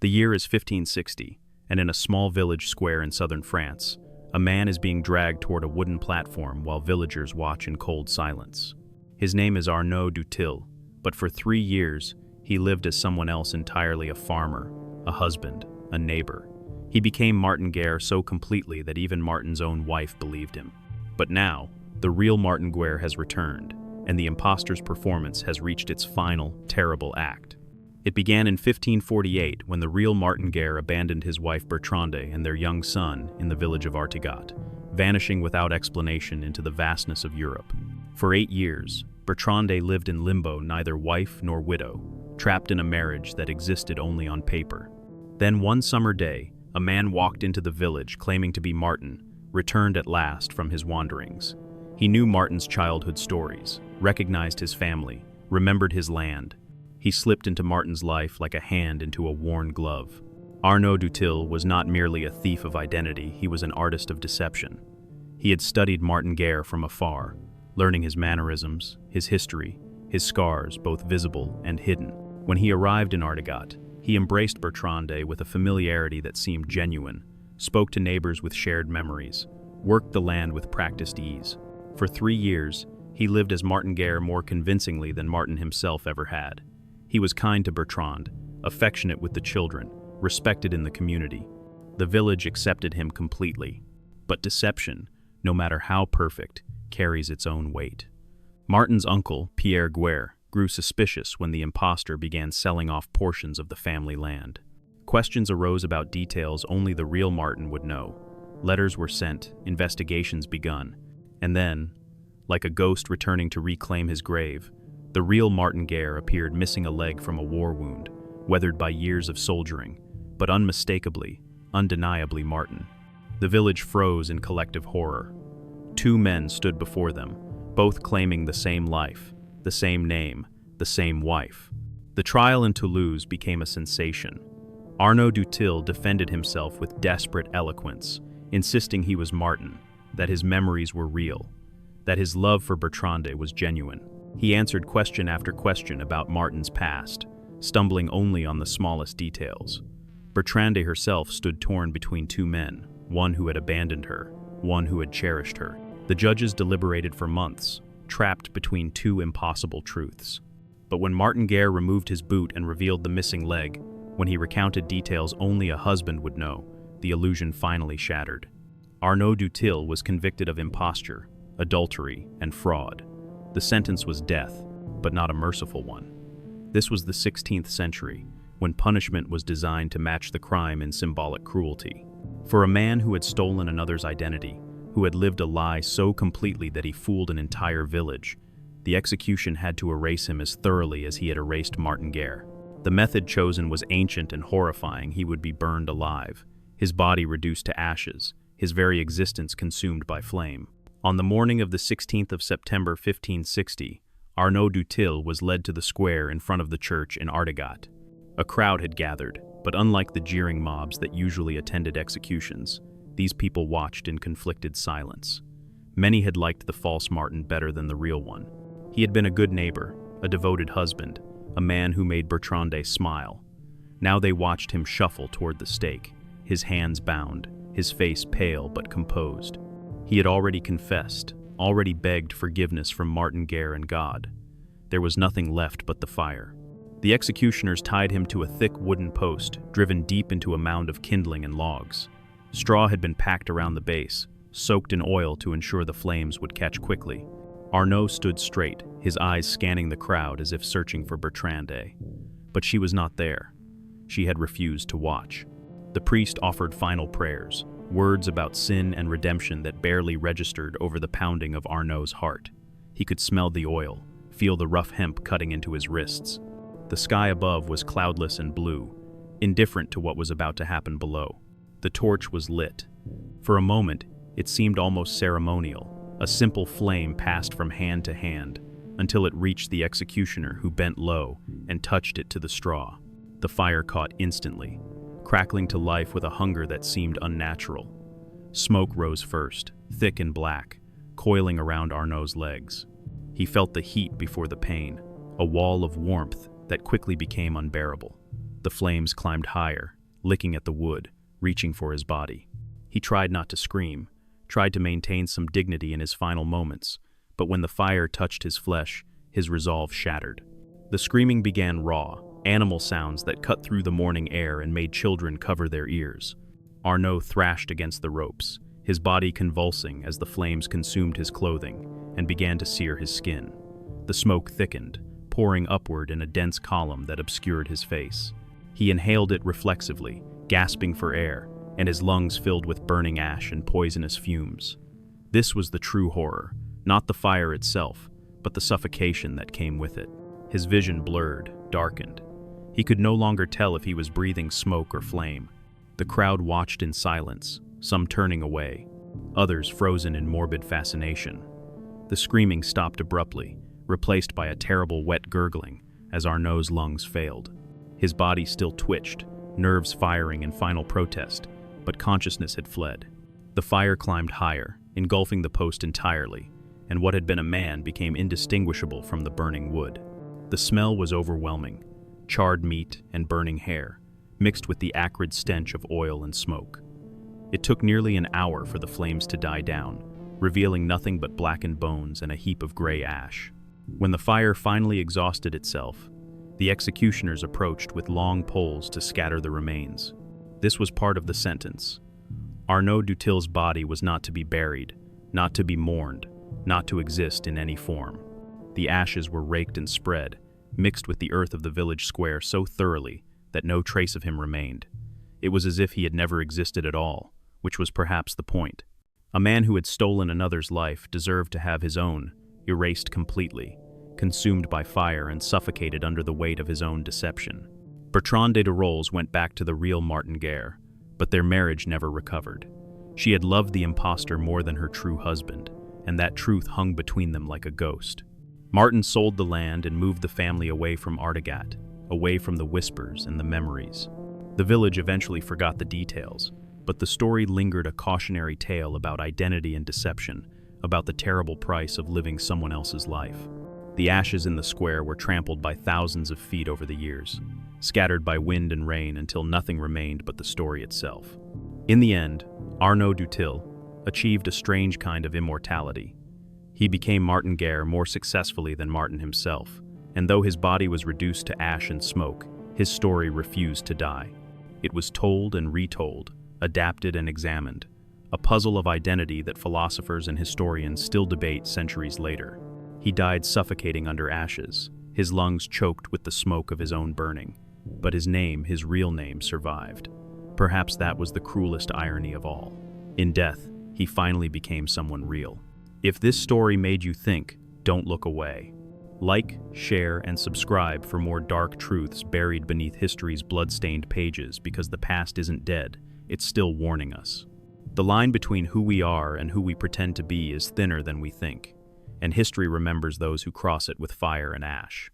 The year is 1560, and in a small village square in southern France, a man is being dragged toward a wooden platform while villagers watch in cold silence. His name is Arnaud du Tilh, but for 3 years, he lived as someone else entirely: a farmer, a husband, a neighbor. He became Martin Guerre so completely that even Martin's own wife believed him. But now, the real Martin Guerre has returned, and the impostor's performance has reached its final, terrible act. It began in 1548 when the real Martin Guerre abandoned his wife Bertrande and their young son in the village of Artigat, vanishing without explanation into the vastness of Europe. For 8 years, Bertrande lived in limbo, neither wife nor widow, trapped in a marriage that existed only on paper. Then one summer day, a man walked into the village claiming to be Martin, returned at last from his wanderings. He knew Martin's childhood stories, recognized his family, remembered his land. He slipped into Martin's life like a hand into a worn glove. Arnaud du Tilh was not merely a thief of identity, he was an artist of deception. He had studied Martin Guerre from afar, learning his mannerisms, his history, his scars, both visible and hidden. When he arrived in Artigat, he embraced Bertrande with a familiarity that seemed genuine, spoke to neighbors with shared memories, worked the land with practiced ease. For 3 years, he lived as Martin Guerre more convincingly than Martin himself ever had. He was kind to Bertrande, affectionate with the children, respected in the community. The village accepted him completely. But deception, no matter how perfect, carries its own weight. Martin's uncle, Pierre Guerre, grew suspicious when the impostor began selling off portions of the family land. Questions arose about details only the real Martin would know. Letters were sent, investigations begun, and then, like a ghost returning to reclaim his grave, the real Martin Guerre appeared missing a leg from a war wound, weathered by years of soldiering, but unmistakably, undeniably Martin. The village froze in collective horror. 2 men stood before them, both claiming the same life, the same name, the same wife. The trial in Toulouse became a sensation. Arnaud du Tilh defended himself with desperate eloquence, insisting he was Martin, that his memories were real, that his love for Bertrande was genuine. He answered question after question about Martin's past, stumbling only on the smallest details. Bertrande herself stood torn between 2 men, one who had abandoned her, one who had cherished her. The judges deliberated for months, trapped between 2 impossible truths. But when Martin Guerre removed his boot and revealed the missing leg, when he recounted details only a husband would know, the illusion finally shattered. Arnaud du Tilh was convicted of imposture, adultery, and fraud. The sentence was death, but not a merciful one. This was the 16th century, when punishment was designed to match the crime in symbolic cruelty. For a man who had stolen another's identity, who had lived a lie so completely that he fooled an entire village, the execution had to erase him as thoroughly as he had erased Martin Guerre. The method chosen was ancient and horrifying. He would be burned alive, his body reduced to ashes, his very existence consumed by flame. On the morning of the 16th of September 1560, Arnaud du Tilh was led to the square in front of the church in Artigat. A crowd had gathered, but unlike the jeering mobs that usually attended executions, these people watched in conflicted silence. Many had liked the false Martin better than the real one. He had been a good neighbor, a devoted husband, a man who made Bertrande smile. Now they watched him shuffle toward the stake, his hands bound, his face pale but composed. He had already confessed, already begged forgiveness from Martin Guerre and God. There was nothing left but the fire. The executioners tied him to a thick wooden post, driven deep into a mound of kindling and logs. Straw had been packed around the base, soaked in oil to ensure the flames would catch quickly. Arnaud stood straight, his eyes scanning the crowd as if searching for Bertrande. But she was not there. She had refused to watch. The priest offered final prayers, words about sin and redemption that barely registered over the pounding of Arnaud's heart. He could smell the oil, feel the rough hemp cutting into his wrists. The sky above was cloudless and blue, indifferent to what was about to happen below. The torch was lit. For a moment, it seemed almost ceremonial. A simple flame passed from hand to hand, until it reached the executioner, who bent low and touched it to the straw. The fire caught instantly, crackling to life with a hunger that seemed unnatural. Smoke rose first, thick and black, coiling around Arnaud's legs. He felt the heat before the pain, a wall of warmth that quickly became unbearable. The flames climbed higher, licking at the wood, reaching for his body. He tried not to scream, tried to maintain some dignity in his final moments, but when the fire touched his flesh, his resolve shattered. The screaming began raw, animal sounds that cut through the morning air and made children cover their ears. Arnaud thrashed against the ropes, his body convulsing as the flames consumed his clothing and began to sear his skin. The smoke thickened, pouring upward in a dense column that obscured his face. He inhaled it reflexively, gasping for air, and his lungs filled with burning ash and poisonous fumes. This was the true horror, not the fire itself, but the suffocation that came with it. His vision blurred, darkened. He could no longer tell if he was breathing smoke or flame. The crowd watched in silence, some turning away, others frozen in morbid fascination. The screaming stopped abruptly, replaced by a terrible wet gurgling as Arnaud's lungs failed. His body still twitched, nerves firing in final protest, but consciousness had fled. The fire climbed higher, engulfing the post entirely, and what had been a man became indistinguishable from the burning wood. The smell was overwhelming, charred meat and burning hair, mixed with the acrid stench of oil and smoke. It took nearly an hour for the flames to die down, revealing nothing but blackened bones and a heap of gray ash. When the fire finally exhausted itself, the executioners approached with long poles to scatter the remains. This was part of the sentence. Arnaud du Till's body was not to be buried, not to be mourned, not to exist in any form. The ashes were raked and spread, mixed with the earth of the village square so thoroughly that no trace of him remained. It was as if he had never existed at all, which was perhaps the point. A man who had stolen another's life deserved to have his own erased completely, consumed by fire and suffocated under the weight of his own deception. Bertrande de Rolls went back to the real Martin Guerre, but their marriage never recovered. She had loved the impostor more than her true husband, and that truth hung between them like a ghost. Martin sold the land and moved the family away from Artegat, away from the whispers and the memories. The village eventually forgot the details, but the story lingered, a cautionary tale about identity and deception, about the terrible price of living someone else's life. The ashes in the square were trampled by thousands of feet over the years, scattered by wind and rain until nothing remained but the story itself. In the end, Arnaud du Tilh achieved a strange kind of immortality. He became Martin Guerre more successfully than Martin himself, and though his body was reduced to ash and smoke, his story refused to die. It was told and retold, adapted and examined, a puzzle of identity that philosophers and historians still debate centuries later. He died suffocating under ashes, his lungs choked with the smoke of his own burning, but his name, his real name, survived. Perhaps that was the cruelest irony of all. In death, he finally became someone real. If this story made you think, don't look away. Like, share, and subscribe for more dark truths buried beneath history's blood-stained pages, because the past isn't dead, it's still warning us. The line between who we are and who we pretend to be is thinner than we think, and history remembers those who cross it with fire and ash.